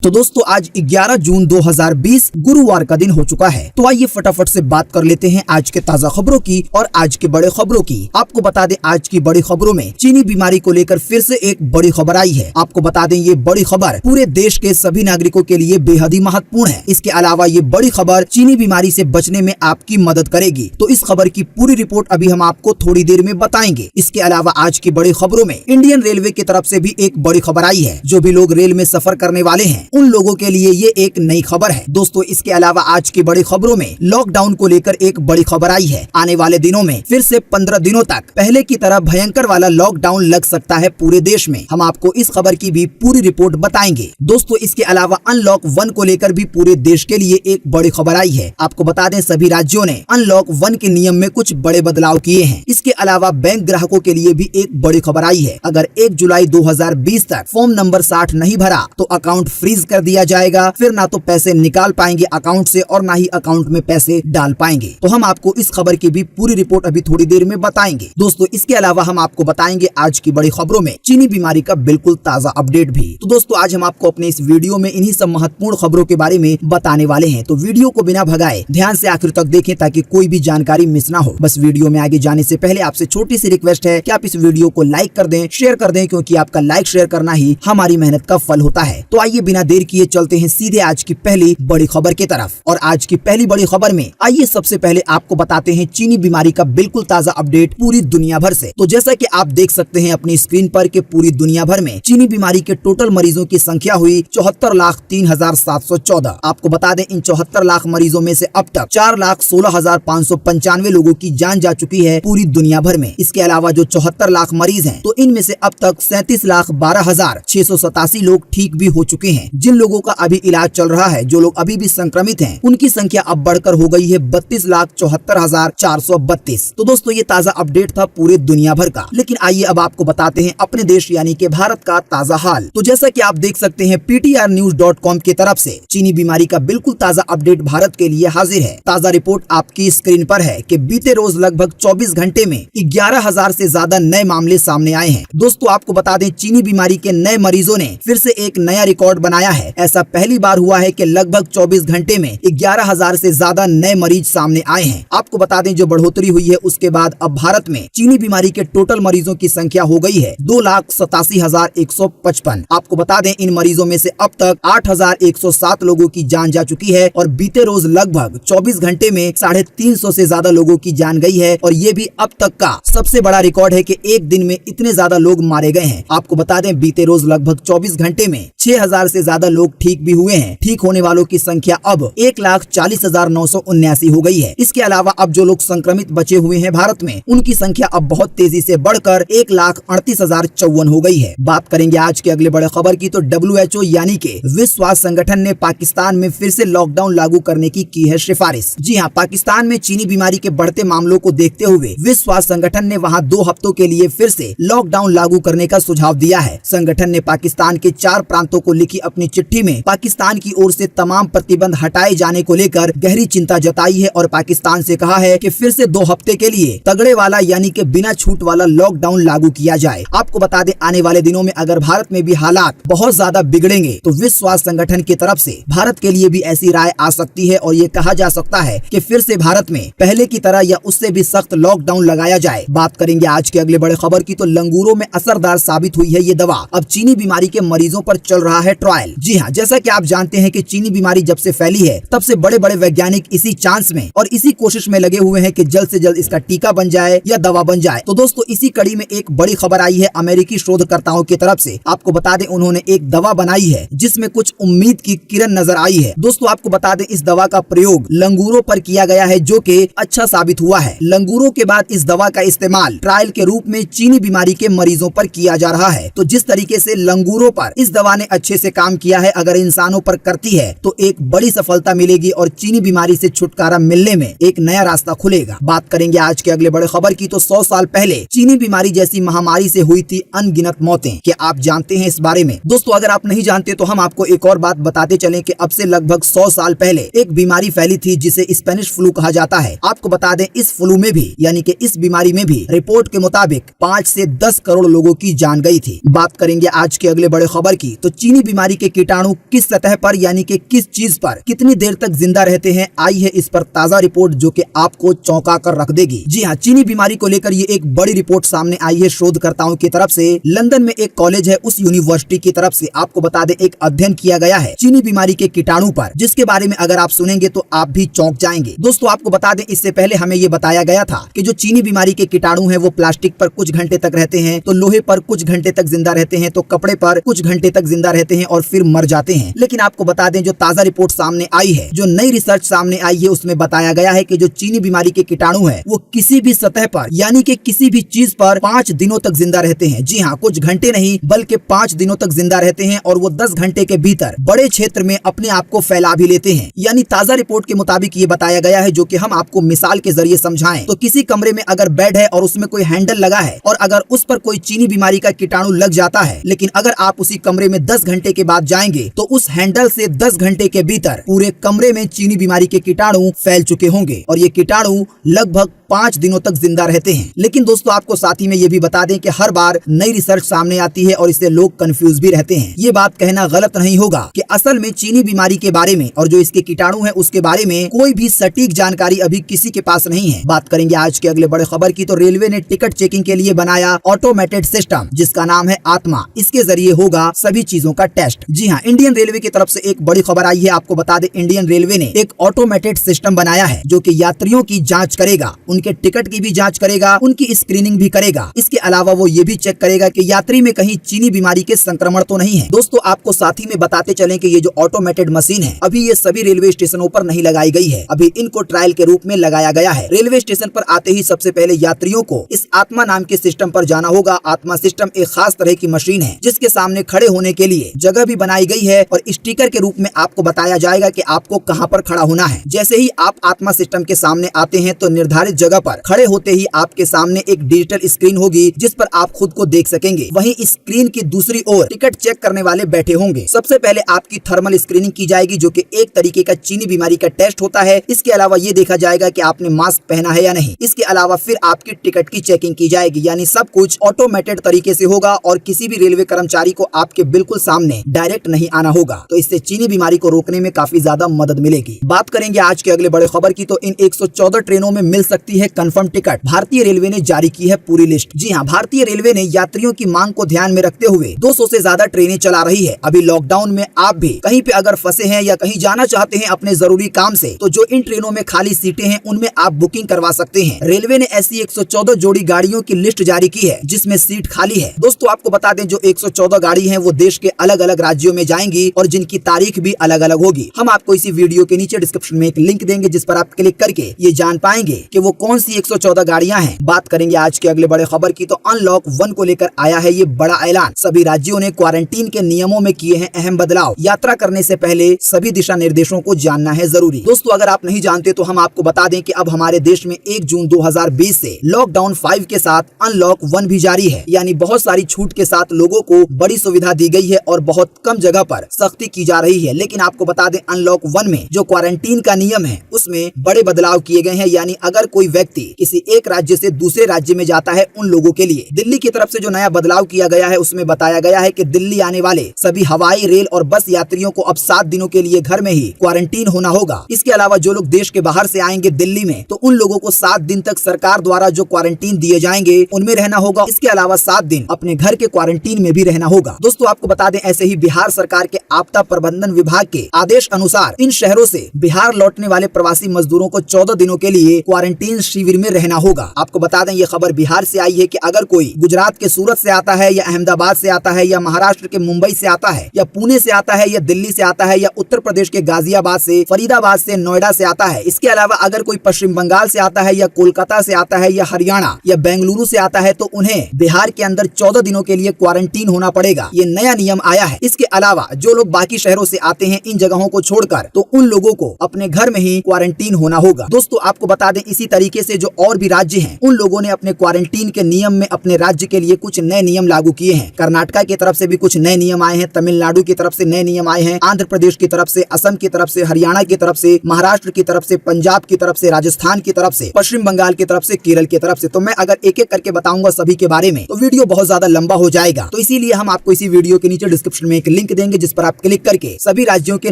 तो दोस्तों आज 11 जून 2020 गुरुवार का दिन हो चुका है। तो आइए फटाफट से बात कर लेते हैं आज के ताजा खबरों की और आज के बड़े खबरों की। आपको बता दें आज की बड़ी खबरों में चीनी बीमारी को लेकर फिर से एक बड़ी खबर आई है। आपको बता दें ये बड़ी खबर पूरे देश के सभी नागरिकों के लिए बेहद ही महत्वपूर्ण है। इसके अलावा ये बड़ी खबर चीनी बीमारी से बचने में आपकी मदद करेगी। तो इस खबर की पूरी रिपोर्ट अभी हम आपको थोड़ी देर में बताएंगे। इसके अलावा आज की बड़ी खबरों में इंडियन रेलवे की तरफ से भी एक बड़ी खबर आई है। जो भी लोग रेल में सफर करने वाले हैं उन लोगों के लिए ये एक नई खबर है। दोस्तों इसके अलावा आज की बड़ी खबरों में लॉकडाउन को लेकर एक बड़ी खबर आई है। आने वाले दिनों में फिर से 15 दिनों तक पहले की तरह भयंकर वाला लॉकडाउन लग सकता है पूरे देश में। हम आपको इस खबर की भी पूरी रिपोर्ट बताएंगे। दोस्तों इसके अलावा अनलॉक 1 को लेकर भी पूरे देश के लिए एक बड़ी खबर आई है। आपको बता दें सभी राज्यों ने अनलॉक 1 के नियम में कुछ बड़े बदलाव किए हैं। इसके अलावा बैंक ग्राहकों के लिए भी एक बड़ी खबर आई है। अगर 1 जुलाई 2020 तक फॉर्म नंबर 60 नहीं भरा तो अकाउंट फ्रीज कर दिया जाएगा। फिर ना तो पैसे निकाल पाएंगे अकाउंट से और ना ही अकाउंट में पैसे डाल पाएंगे। तो हम आपको इस खबर की भी पूरी रिपोर्ट अभी थोड़ी देर में बताएंगे। दोस्तों इसके अलावा हम आपको बताएंगे आज की बड़ी खबरों में चीनी बीमारी का बिल्कुल ताजा अपडेट भी। तो दोस्तों आज हम आपको अपने इस वीडियो में इन्हीं सब महत्वपूर्ण खबरों के बारे में बताने वाले हैं। तो वीडियो को बिना भगाए ध्यान से आखिर तक देखें ताकि कोई भी जानकारी मिस ना हो। बस वीडियो में आगे जाने से पहले आपसे छोटी सी रिक्वेस्ट है कि आप इस वीडियो को लाइक कर दें, शेयर कर दें, क्योंकि आपका लाइक शेयर करना ही हमारी मेहनत का फल होता है। तो आइए बिना देर किए चलते हैं सीधे आज की पहली बड़ी खबर की तरफ। और आज की पहली बड़ी खबर में आइए सबसे पहले आपको बताते हैं चीनी बीमारी का बिल्कुल ताजा अपडेट पूरी दुनिया भर से। तो जैसा कि आप देख सकते हैं अपनी स्क्रीन पर कि पूरी दुनिया भर में चीनी बीमारी के टोटल मरीजों की संख्या हुई 74,03,714। आपको बता दें इन 74 लाख मरीजों में से अब तक 4,16,595 लोगों की जान जा चुकी है पूरी दुनिया भर में। इसके अलावा जो 74 लाख मरीज हैं तो इनमें से अब तक 37,12,687 लोग ठीक भी हो चुके हैं। जिन लोगों का अभी इलाज चल रहा है, जो लोग अभी भी संक्रमित हैं, उनकी संख्या अब बढ़कर हो गई है 32,74,432। तो दोस्तों ये ताजा अपडेट था पूरे दुनिया भर का। लेकिन आइए अब आपको बताते हैं अपने देश यानी कि भारत का ताजा हाल। तो जैसा कि आप देख सकते हैं PTRnews.com की तरफ से चीनी बीमारी का बिल्कुल ताजा अपडेट भारत के लिए हाजिर है। ताजा रिपोर्ट आपकी स्क्रीन पर है कि बीते रोज लगभग 24 घंटे में 11,000 से ज्यादा नए मामले सामने आए हैं। दोस्तों आपको बता दें चीनी बीमारी के नए मरीजों ने फिर से एक नया रिकॉर्ड बनाया है। ऐसा पहली बार हुआ है कि लगभग 24 घंटे में 11,000 से ज्यादा नए मरीज सामने आए हैं। आपको बता दें जो बढ़ोतरी हुई है उसके बाद अब भारत में चीनी बीमारी के टोटल मरीजों की संख्या हो गई है 2,87,155। आपको बता दें इन मरीजों में से अब तक 8,107 लोगों की जान जा चुकी है और बीते रोज लगभग 24 घंटे में 350 से ज्यादा लोगों की जान गई है। और ये भी अब तक का सबसे बड़ा रिकॉर्ड है कि एक दिन में इतने ज्यादा लोग मारे गए हैं। आपको बता दें बीते रोज लगभग 24 घंटे में 6,000 से ज्यादा लोग ठीक भी हुए हैं। ठीक होने वालों की संख्या अब 1,40,979 हो गई है। इसके अलावा अब जो लोग संक्रमित बचे हुए हैं भारत में उनकी संख्या अब बहुत तेजी से बढ़कर 1,38,054 हो गई है। बात करेंगे आज के अगले बड़े खबर की। तो WHO यानी कि विश्व स्वास्थ्य संगठन ने पाकिस्तान में फिर से लॉकडाउन लागू करने की है सिफारिश। जी हाँ, पाकिस्तान में चीनी बीमारी के बढ़ते मामलों को देखते हुए विश्व स्वास्थ्य संगठन ने वहाँ 2 हफ्तों के लिए फिर से लॉकडाउन लागू करने का सुझाव दिया है। संगठन ने पाकिस्तान के 4 प्रांतों को लिखी अपनी चिट्ठी में पाकिस्तान की ओर से तमाम प्रतिबंध हटाए जाने को लेकर गहरी चिंता जताई है और पाकिस्तान से कहा है कि फिर से 2 हफ्ते के लिए तगड़े वाला यानी कि बिना छूट वाला लॉकडाउन लागू किया जाए। आपको बता दें आने वाले दिनों में अगर भारत में भी हालात बहुत ज्यादा बिगड़ेंगे तो विश्व स्वास्थ्य संगठन की तरफ से भारत के लिए भी ऐसी राय आ सकती है और ये कहा जा सकता है कि फिर से भारत में पहले की तरह या उससे भी सख्त लॉकडाउन लगाया जाए। बात करेंगे आज के अगले बड़े खबर की। तो लंगूरों में असरदार साबित हुई है ये दवा। अब चीनी बीमारी के मरीजों पर चल रहा है ट्रायल। जी हाँ, जैसा कि आप जानते हैं कि चीनी बीमारी जब से फैली है तब से बड़े बड़े वैज्ञानिक इसी चांस में और इसी कोशिश में लगे हुए हैं कि जल्द से जल्द इसका टीका बन जाए या दवा बन जाए। तो दोस्तों इसी कड़ी में एक बड़ी खबर आई है अमेरिकी शोधकर्ताओं की तरफ से। आपको बता दें उन्होंने एक दवा बनाई है जिसमें कुछ उम्मीद की किरण नजर आई है। दोस्तों आपको बता दें इस दवा का प्रयोग लंगूरों पर किया गया है जो कि अच्छा साबित हुआ है। लंगूरों के बाद इस दवा का इस्तेमाल ट्रायल के रूप में चीनी बीमारी के मरीजों पर किया जा रहा है। तो जिस तरीके से लंगूरों पर इस दवा ने अच्छे से काम किया है, अगर इंसानों पर करती है तो एक बड़ी सफलता मिलेगी और चीनी बीमारी से छुटकारा मिलने में एक नया रास्ता खुलेगा। बात करेंगे आज के अगले बड़े खबर की। तो 100 साल पहले चीनी बीमारी जैसी महामारी से हुई थी अनगिनत मौतें। क्या आप जानते हैं इस बारे में? दोस्तों अगर आप नहीं जानते तो हम आपको एक और बात बताते चलें कि अब से लगभग 100 साल पहले एक बीमारी फैली थी जिसे स्पेनिश फ्लू कहा जाता है। आपको बता दें इस फ्लू में भी यानी कि इस बीमारी में भी रिपोर्ट के मुताबिक 5 से 10 करोड़ लोगों की जान गई थी। बात करेंगे आज के अगले बड़े खबर की। तो चीनी बीमारी के कीटाणु किस सतह पर यानी कि किस चीज पर कितनी देर तक जिंदा रहते हैं, आई है इस पर ताजा रिपोर्ट जो कि आपको चौंका कर रख देगी। जी हाँ, चीनी बीमारी को लेकर ये एक बड़ी रिपोर्ट सामने आई है शोधकर्ताओं की तरफ से। लंदन में एक कॉलेज है, उस यूनिवर्सिटी की तरफ से आपको बता दें एक अध्ययन किया गया है चीनी बीमारी के कीटाणु पर, जिसके बारे में अगर आप सुनेंगे तो आप भी चौंक जाएंगे। दोस्तों आपको बता दें इससे पहले हमें ये बताया गया था कि जो चीनी बीमारी के कीटाणु हैं वो प्लास्टिक पर कुछ घंटे तक रहते हैं, तो लोहे पर कुछ घंटे तक जिंदा रहते हैं, तो कपड़े पर कुछ घंटे तक जिंदा रहते हैं और फिर मर जाते हैं। लेकिन आपको बता दें जो ताजा रिपोर्ट सामने आई है, जो नई रिसर्च सामने आई है, उसमें बताया गया है कि जो चीनी बीमारी के कीटाणु है वो किसी भी सतह पर यानी कि किसी भी चीज पर 5 दिनों तक जिंदा रहते हैं। जी हाँ, कुछ घंटे नहीं बल्कि 5 दिनों तक जिंदा रहते हैं और वो 10 घंटे के भीतर बड़े क्षेत्र में अपने आप को फैला भी लेते हैं। यानी ताजा रिपोर्ट के मुताबिक ये बताया गया है, जो कि हम आपको मिसाल के जरिए समझाएं तो किसी कमरे में अगर बेड है और उसमें कोई हैंडल लगा है और अगर उस पर कोई चीनी बीमारी का कीटाणु लग जाता है, लेकिन अगर आप उसी कमरे में 10 घंटे के बाद जाएंगे तो उस हैंडल से 10 घंटे के भीतर पूरे कमरे में चीनी बीमारी के कीटाणु फैल चुके होंगे और ये कीटाणु लगभग 5 दिनों तक जिंदा रहते हैं। लेकिन दोस्तों आपको साथ ही में ये भी बता दें कि हर बार नई रिसर्च सामने आती है और इससे लोग कंफ्यूज भी रहते हैं। ये बात कहना गलत नहीं होगा कि असल में चीनी बीमारी के बारे में और जो इसके कीटाणु है उसके बारे में कोई भी सटीक जानकारी अभी किसी के पास नहीं है। बात करेंगे आज के अगले बड़े खबर की, तो रेलवे ने टिकट चेकिंग के लिए बनाया ऑटोमेटेड सिस्टम जिसका नाम है आत्मा। इसके जरिए होगा सभी चीजों का टेस्ट। जी हाँ, इंडियन रेलवे की तरफ से एक बड़ी खबर आई है। आपको बता दें इंडियन रेलवे ने एक ऑटोमेटेड सिस्टम बनाया है जो कि यात्रियों की जांच करेगा, उनके टिकट की भी जांच करेगा, उनकी स्क्रीनिंग भी करेगा। इसके अलावा वो ये भी चेक करेगा कि यात्री में कहीं चीनी बीमारी के संक्रमण तो नहीं है। दोस्तों आपको साथ ही में बताते चलें कि ये जो ऑटोमेटेड मशीन है अभी ये सभी रेलवे स्टेशनों पर नहीं लगाई गई है, अभी इनको ट्रायल के रूप में लगाया गया है। रेलवे स्टेशन पर आते ही सबसे पहले यात्रियों को इस आत्मा नाम के सिस्टम पर जाना होगा। आत्मा सिस्टम एक खास तरह की मशीन है जिसके सामने खड़े होने के लिए जगह भी बनाई गई है और स्टिकर के रूप में आपको बताया जाएगा कि आपको कहां पर खड़ा होना है। जैसे ही आप आत्मा सिस्टम के सामने आते हैं तो निर्धारित जगह पर खड़े होते ही आपके सामने एक डिजिटल स्क्रीन होगी जिस पर आप खुद को देख सकेंगे। वहीं स्क्रीन की दूसरी ओर टिकट चेक करने वाले बैठे होंगे। सबसे पहले आपकी थर्मल स्क्रीनिंग की जाएगी जो कि एक तरीके का चीनी बीमारी का टेस्ट होता है। इसके अलावा ये देखा जाएगा कि आपने मास्क पहना है या नहीं। इसके अलावा फिर आपकी टिकट की चेकिंग की जाएगी, यानी सब कुछ ऑटोमेटेड तरीके से होगा और किसी भी रेलवे कर्मचारी को आपके बिल्कुल सामने डायरेक्ट नहीं आना होगा। तो इससे चीनी बीमारी को रोकने में काफी ज्यादा मदद मिलेगी। बात करेंगे आज के अगले बड़े खबर की, तो इन 114 ट्रेनों में मिल सकती है कंफर्म टिकट। भारतीय रेलवे ने जारी की है पूरी लिस्ट। जी हाँ, भारतीय रेलवे ने यात्रियों की मांग को ध्यान में रखते हुए 200 से ज्यादा ट्रेनें चला रही है। अभी लॉकडाउन में आप भी कहीं पे अगर फंसे हैं या कहीं जाना चाहते हैं अपने जरूरी काम से, तो जो इन ट्रेनों में खाली सीटें हैं उनमें आप बुकिंग करवा सकते हैं। रेलवे ने ऐसी 114 जोड़ी गाड़ियों की लिस्ट जारी की है जिसमें सीट खाली है। दोस्तों आपको बता दें जो 114 गाड़ी है वो देश के अलग अलग राज्यों में जाएंगी और जिनकी तारीख भी अलग अलग होगी। हम आपको इसी वीडियो के नीचे डिस्क्रिप्शन में एक लिंक देंगे जिस पर आप क्लिक करके ये जान पाएंगे कि वो कौन सी 114 गाड़ियां हैं। बात करेंगे आज के अगले बड़े खबर की, तो अनलॉक 1 को लेकर आया है ये बड़ा ऐलान। सभी राज्यों ने क्वारंटीन के नियमों में किए हैं अहम बदलाव। यात्रा करने से पहले सभी दिशा निर्देशों को जानना है जरूरी। दोस्तों अगर आप नहीं जानते तो हम आपको बता दें कि अब हमारे देश में 1 जून 2020 से लॉकडाउन 5 के साथ अनलॉक 1 भी जारी है। यानी बहुत सारी छूट के साथ लोगों को बड़ी सुविधा दी गई है और बहुत कम जगह पर सख्ती की जा रही है। लेकिन आपको बता दें अनलॉक 1 में जो क्वारंटीन का नियम है उसमें बड़े बदलाव किए गए हैं। यानी अगर कोई व्यक्ति किसी एक राज्य से दूसरे राज्य में जाता है उन लोगों के लिए दिल्ली की तरफ से जो नया बदलाव किया गया है उसमें बताया गया है कि दिल्ली आने वाले सभी हवाई, रेल और बस यात्रियों को अब 7 दिनों के लिए घर में ही क्वारंटीन होना होगा। इसके अलावा जो लोग देश के बाहर से आएंगे दिल्ली में तो उन लोगों को 7 दिन तक सरकार द्वारा जो क्वारंटीन दिए जाएंगे उनमें रहना होगा। इसके अलावा 7 दिन अपने घर के क्वारंटीन में भी रहना होगा। दोस्तों आपको बता दें ऐसे ही बिहार सरकार के आपदा प्रबंधन विभाग के आदेश अनुसार इन शहरों से बिहार लौटने वाले प्रवासी मजदूरों को 14 दिनों के लिए क्वारंटीन शिविर में रहना होगा। आपको बता दें ये खबर बिहार से आई है कि अगर कोई गुजरात के सूरत से आता है या अहमदाबाद से आता है या महाराष्ट्र के मुंबई से आता है या पुणे से आता है या दिल्ली से आता है या उत्तर प्रदेश के गाजियाबाद से, फरीदाबाद से, नोएडा से आता है। इसके अलावा अगर कोई पश्चिम बंगाल से आता है या कोलकाता से आता है या हरियाणा या बेंगलुरु से आता है तो उन्हें बिहार के अंदर 14 दिनों के लिए क्वारंटीन होना पड़ेगा। ये नया नियम आया है। इसके अलावा जो लोग बाकी शहरों से आते हैं इन जगहों को छोड़कर तो उन लोगों को अपने घर में ही क्वारंटीन होना होगा। दोस्तों आपको बता दें इसी तरीके तरीके से जो और भी राज्य हैं उन लोगों ने अपने क्वारंटीन के नियम में अपने राज्य के लिए कुछ नए नियम लागू किए हैं। कर्नाटका की तरफ से भी कुछ नए नियम आए हैं, तमिलनाडु की तरफ से नए नियम आए हैं, आंध्र प्रदेश की तरफ से, असम की तरफ से, हरियाणा की तरफ से, महाराष्ट्र की तरफ से, पंजाब की तरफ से, राजस्थान की तरफ से, पश्चिम बंगाल की तरफ से, केरल की तरफ से। तो मैं अगर एक एक करके बताऊंगा सभी के बारे में तो वीडियो बहुत ज्यादा लंबा हो जाएगा, तो इसीलिए हम आपको इसी वीडियो के नीचे डिस्क्रिप्शन में एक लिंक देंगे जिस पर आप क्लिक करके सभी राज्यों के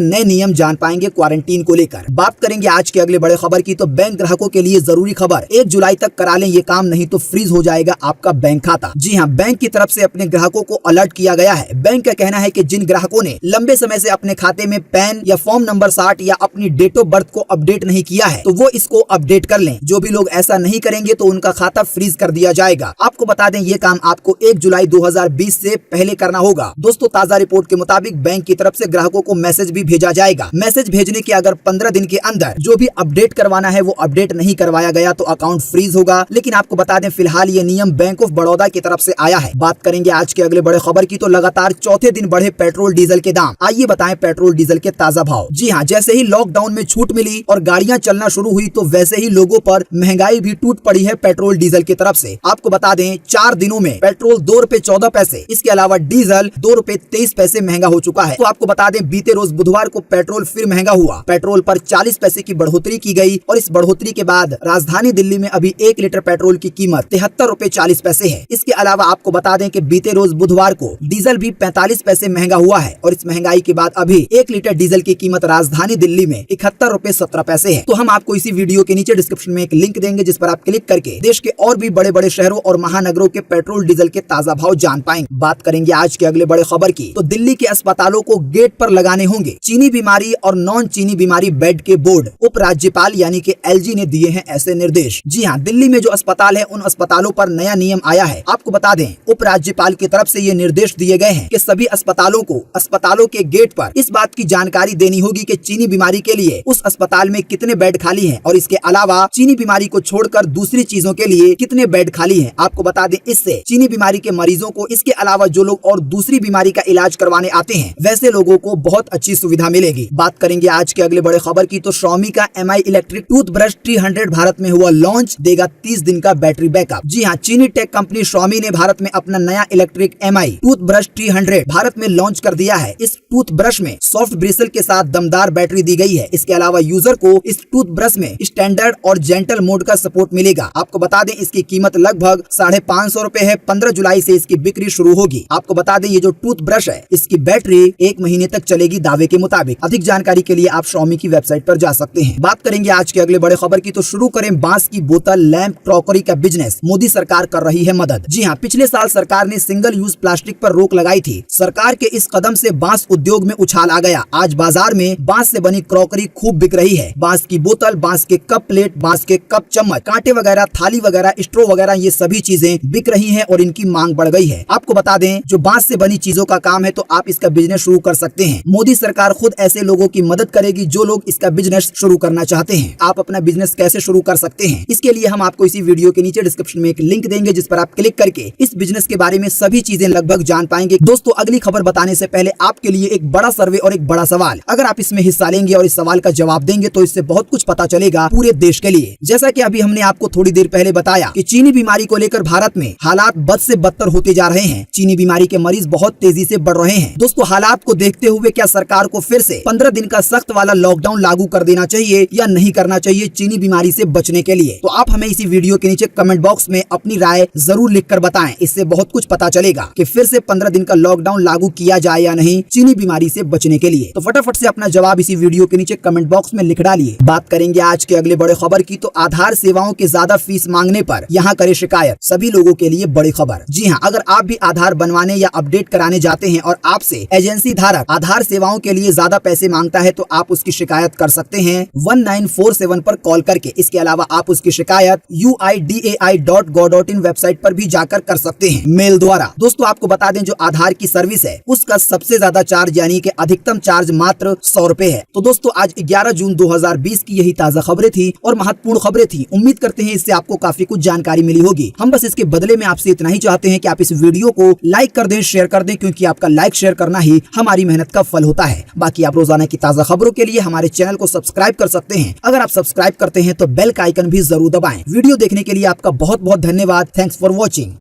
नए नियम जान पाएंगे क्वारंटीन को लेकर। बात करेंगे आज के अगले बड़े खबर की, तो बैंक ग्राहकों के लिए जरूरी खबर, 1 जुलाई तक करा लें ये काम, नहीं तो फ्रीज हो जाएगा आपका बैंक खाता। जी हाँ, बैंक की तरफ से अपने ग्राहकों को अलर्ट किया गया है। बैंक का कहना है कि जिन ग्राहकों ने लंबे समय से अपने खाते में पैन या फॉर्म नंबर 60 या अपनी डेट ऑफ बर्थ को अपडेट नहीं किया है तो वो इसको अपडेट कर लें। जो भी लोग ऐसा नहीं करेंगे तो उनका खाता फ्रीज कर दिया जाएगा। आपको बता दें ये काम आपको 1 जुलाई 2020 से पहले करना होगा। दोस्तों, ताजा रिपोर्ट के मुताबिक बैंक की तरफ से ग्राहकों को मैसेज भी भेजा जाएगा। मैसेज भेजने के अगर 15 दिन के अंदर जो भी अपडेट करवाना है वो अपडेट नहीं करवाया गया तो अकाउंट फ्रीज होगा। लेकिन आपको बता दें फिलहाल ये नियम बैंक ऑफ बड़ौदा की तरफ से आया है। बात करेंगे आज के अगले बड़े खबर की, तो लगातार चौथे दिन बढ़े पेट्रोल डीजल के दाम। आइए बताएं पेट्रोल डीजल के ताजा भाव। जी हाँ, जैसे ही लॉकडाउन में छूट मिली और गाड़ियां चलना शुरू हुई तो वैसे ही लोगों पर महंगाई भी टूट पड़ी है पेट्रोल डीजल की तरफ से। आपको बता दें 4 दिनों में पेट्रोल 2 रुपए 14 पैसे, इसके अलावा डीजल 2 रुपए 23 पैसे महंगा हो चुका है। तो आपको बता दें बीते रोज बुधवार को पेट्रोल फिर महंगा हुआ। पेट्रोल पर 40 पैसे की बढ़ोतरी की गई और इस बढ़ोतरी के बाद राजधानी दिल्ली में अभी 1 लीटर पेट्रोल की कीमत 73 रुपए 40 पैसे है। इसके अलावा आपको बता दें कि बीते रोज बुधवार को डीजल भी 45 पैसे महंगा हुआ है और इस महंगाई के बाद अभी 1 लीटर डीजल की कीमत राजधानी दिल्ली में 71 रुपए 17 पैसे है। तो हम आपको इसी वीडियो के नीचे डिस्क्रिप्शन में एक लिंक देंगे जिस पर आप क्लिक करके देश के और भी बड़े बड़े शहरों और महानगरों के पेट्रोल डीजल के ताजा भाव जान पाएंगे। बात करेंगे आज के अगले बड़े खबर की, तो दिल्ली के अस्पतालों को गेट पर लगाने होंगे चीनी बीमारी और नॉन चीनी बीमारी बेड के बोर्ड। उपराज्यपाल यानी कि एलजी ने दिए हैं ऐसे निर्देश। जी हाँ, दिल्ली में जो अस्पताल है उन अस्पतालों पर नया नियम आया है। आपको बता दें उपराज्यपाल की तरफ से ये निर्देश दिए गए हैं कि सभी अस्पतालों को अस्पतालों के गेट पर इस बात की जानकारी देनी होगी कि चीनी बीमारी के लिए उस अस्पताल में कितने बेड खाली हैं और इसके अलावा चीनी बीमारी को छोड़कर दूसरी चीजों के लिए कितने बेड खाली हैं। आपको बता दें इससे चीनी बीमारी के मरीजों को, इसके अलावा जो लोग और दूसरी बीमारी का इलाज करवाने आते हैं वैसे लोगों को बहुत अच्छी सुविधा मिलेगी। बात करेंगे आज के अगले बड़े खबर की, तो Xiaomi का MI इलेक्ट्रिक टूथब्रश 300 भारत में हुआ लॉन्च, देगा 30 दिन का बैटरी बैकअप। जी हाँ, चीनी टेक कंपनी Xiaomi ने भारत में अपना नया इलेक्ट्रिक MI टूथब्रश 300 भारत में लॉन्च कर दिया है। इस टूथब्रश में सॉफ्ट ब्रिसल के साथ दमदार बैटरी दी गई है। इसके अलावा यूजर को इस टूथब्रश में स्टैंडर्ड और जेंटल मोड का सपोर्ट मिलेगा। आपको बता दें इसकी कीमत लगभग 550 रुपए है। 15 जुलाई से इसकी बिक्री शुरू होगी। आपको बता दें ये जो टूथब्रश है इसकी बैटरी 1 महीने तक चलेगी दावे के मुताबिक। अधिक जानकारी के लिए आप Xiaomi की वेबसाइट पर जा सकते हैं। बात करेंगे आज के अगले बड़े खबर की, तो शुरू करें बांस की बोतल लैंप क्रॉकरी का बिजनेस, मोदी सरकार कर रही है मदद। जी हाँ, पिछले साल सरकार ने सिंगल यूज प्लास्टिक पर रोक लगाई थी। सरकार के इस कदम से बांस उद्योग में उछाल आ गया। आज बाजार में बांस से बनी क्रॉकरी खूब बिक रही है। बांस की बोतल, बांस के कप प्लेट, बांस के कप चम्मच, कांटे वगैरह, थाली वगैरह, स्ट्रो वगैरह, ये सभी चीजें बिक रही हैं और इनकी मांग बढ़ गई है। आपको बता दें जो बांस से बनी चीजों का काम है तो आप इसका बिजनेस शुरू कर सकते हैं। मोदी सरकार खुद ऐसे लोगों की मदद करेगी जो लोग इसका बिजनेस शुरू करना चाहते हैं। आप अपना बिजनेस कैसे शुरू कर सकते हैं इसके लिए हम आपको इसी वीडियो के नीचे डिस्क्रिप्शन में एक लिंक देंगे जिस पर आप क्लिक करके इस बिजनेस के बारे में सभी चीजें लगभग जान पाएंगे। दोस्तों, अगली खबर बताने से पहले आपके लिए एक बड़ा सर्वे और एक बड़ा सवाल। अगर आप इसमें हिस्सा लेंगे और इस सवाल का जवाब देंगे तो इससे बहुत कुछ पता चलेगा पूरे देश के लिए। जैसा कि अभी हमने आपको थोड़ी देर पहले बताया कि चीनी बीमारी को लेकर भारत में हालात बद से बदतर होते जा रहे हैं। चीनी बीमारी के मरीज बहुत तेजी से बढ़ रहे हैं। दोस्तों, हालात को देखते हुए क्या सरकार को फिर से 15 दिन का सख्त वाला लॉकडाउन लागू कर देना चाहिए या नहीं करना चाहिए चीनी बीमारी से बचने के लिए? तो आप हमें इसी वीडियो के नीचे कमेंट बॉक्स में अपनी राय जरूर लिखकर बताएं। इससे बहुत कुछ पता चलेगा कि फिर से 15 दिन का लॉकडाउन लागू किया जाए या नहीं चीनी बीमारी से बचने के लिए। तो फटाफट से अपना जवाब इसी वीडियो के नीचे कमेंट बॉक्स में लिख डालिए। बात करेंगे आज के अगले बड़े खबर की, तो आधार सेवाओं के ज्यादा फीस मांगने पर यहाँ करे शिकायत, सभी लोगों के लिए बड़ी खबर। जी हाँ, अगर आप भी आधार बनवाने या अपडेट कराने जाते हैं और आपसे एजेंसी धारक आधार सेवाओं के लिए ज्यादा पैसे मांगता है तो आप उसकी शिकायत कर सकते हैं 1947 पर कॉल करके। इसके अलावा आप उसकी शिकायत uidai.gov.in वेबसाइट पर भी जाकर कर सकते हैं मेल द्वारा। दोस्तों, आपको बता दें जो आधार की सर्विस है उसका सबसे ज्यादा चार्ज यानी कि अधिकतम चार्ज मात्र 100 रुपए है। तो दोस्तों, आज 11 जून 2020 की यही ताजा खबरें थी और महत्वपूर्ण खबरें थी। उम्मीद करते हैं इससे आपको काफी कुछ जानकारी मिली होगी। हम बस इसके बदले में आपसे इतना ही चाहते हैं कि आप इस वीडियो को लाइक कर दें, शेयर कर दें, क्योंकि आपका लाइक शेयर करना ही हमारी मेहनत का फल होता है। बाकी आप रोजाना की ताजा खबरों के लिए हमारे चैनल को सब्सक्राइब कर सकते हैं। अगर आप सब्सक्राइब करते हैं तो बेल का आइकन भी जरूर दबाएं। वीडियो देखने के लिए आपका बहुत बहुत धन्यवाद। Thanks for watching.